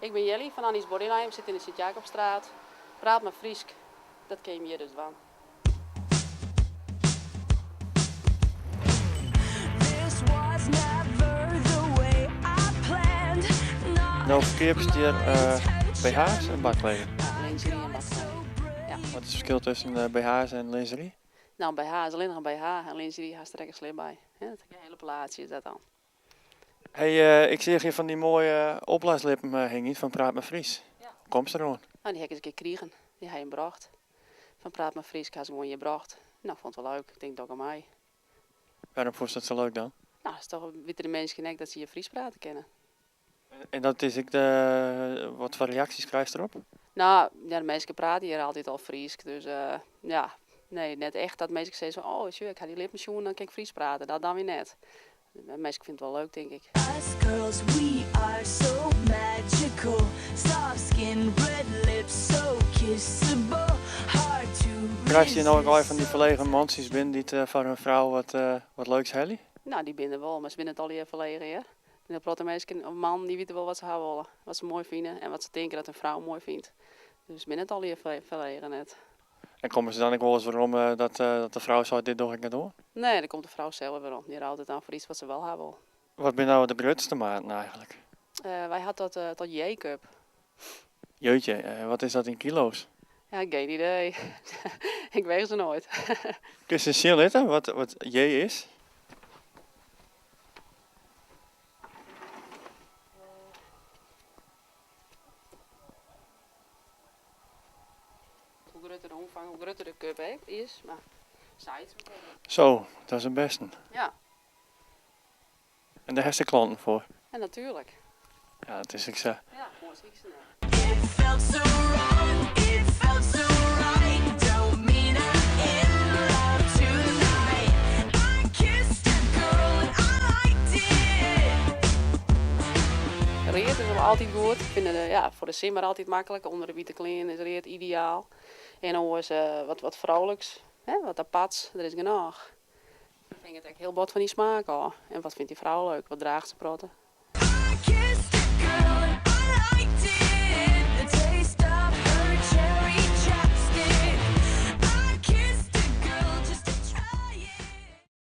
Ik ben Jelly van Annie's Bodyline, zit in de Sint-Jacobstraat. Praat maar Friesk, dat ken je hier dus van. Nou, verkeersbestuur, BH's en badkleding. Ja, lingerie en badkleding. Ja. Wat is het verschil tussen BH's en lingerie? Nou, BH is alleen nog een BH en lingerie haast er echt slim bij. Ja, dat is een hele plaatje is dat dan. Hey, ik zie hier van die mooie opblaaslippen hing niet van Praat maar Fries. Ja. Hoe komt ze erom? Nou, die heb ik eens een keer kregen. Die heb je gebracht. Van Praat maar Fries, ik had ze gewoon je gebracht. Nou, vond het wel leuk. Ik denk dat ook aan mij. Waarom vond je dat zo leuk dan? Nou, het is toch weten de mensen nek dat ze je Fries praten kennen. En dat is ik wat voor reacties krijg je erop? Nou, ja, de mensen praten hier altijd al Fries. Dus ja, nee, net echt dat mensen zeggen van, oh, sure, ik ga die lippen schoenen, dan kan ik Fries praten. Dat dan weer net. De mensen vinden het wel leuk, denk ik. Us girls, we are so magical. Soft skin, red lips, so kissable. Hard to Krijg je nou ook al van die verlegen mansies binnen die het voor hun vrouw wat leuks hebben? Nou, die binnen wel, maar ze binnen het al hier verlegen, ja. En dan praten mensen, een man, die weten wel wat ze hebben willen. Wat ze mooi vinden en wat ze denken dat een vrouw mooi vindt. Dus binnen het al hier verlegen net. En komen ze dan ook wel eens waarom dat de vrouw zo dit door ik door? Nee, dan komt de vrouw zelf weer om. Die houdt het aan voor iets wat ze wel hebben. Wat ben nou de grootste maat eigenlijk? Wij hadden tot J-cup. Jeutje, wat is dat in kilo's? Ja, geen idee. Ik weeg ze nooit. Kun je zien litten wat J is? Hoe groter de omvang, hoe groter de cup is. Maar size. Zo, dat is een beste. Ja, En daar heb je klanten voor. en natuurlijk. Ja, dat is ik zeg. Ja, gewoon zie ik ze net. It felt so wrong, it felt so right. Don't mean I'm in love tonight. I kissed a girl and I liked it. Reet is wel altijd goed. Ik vind het voor de simmer altijd makkelijk. Onder de witte kleding is reet ideaal. En dan is wat vrouwelijks, hè, wat aparts, er is genoeg. Ik vind het echt heel bot van die smaak al. En wat vindt die vrouw leuk? Wat draagt ze praten?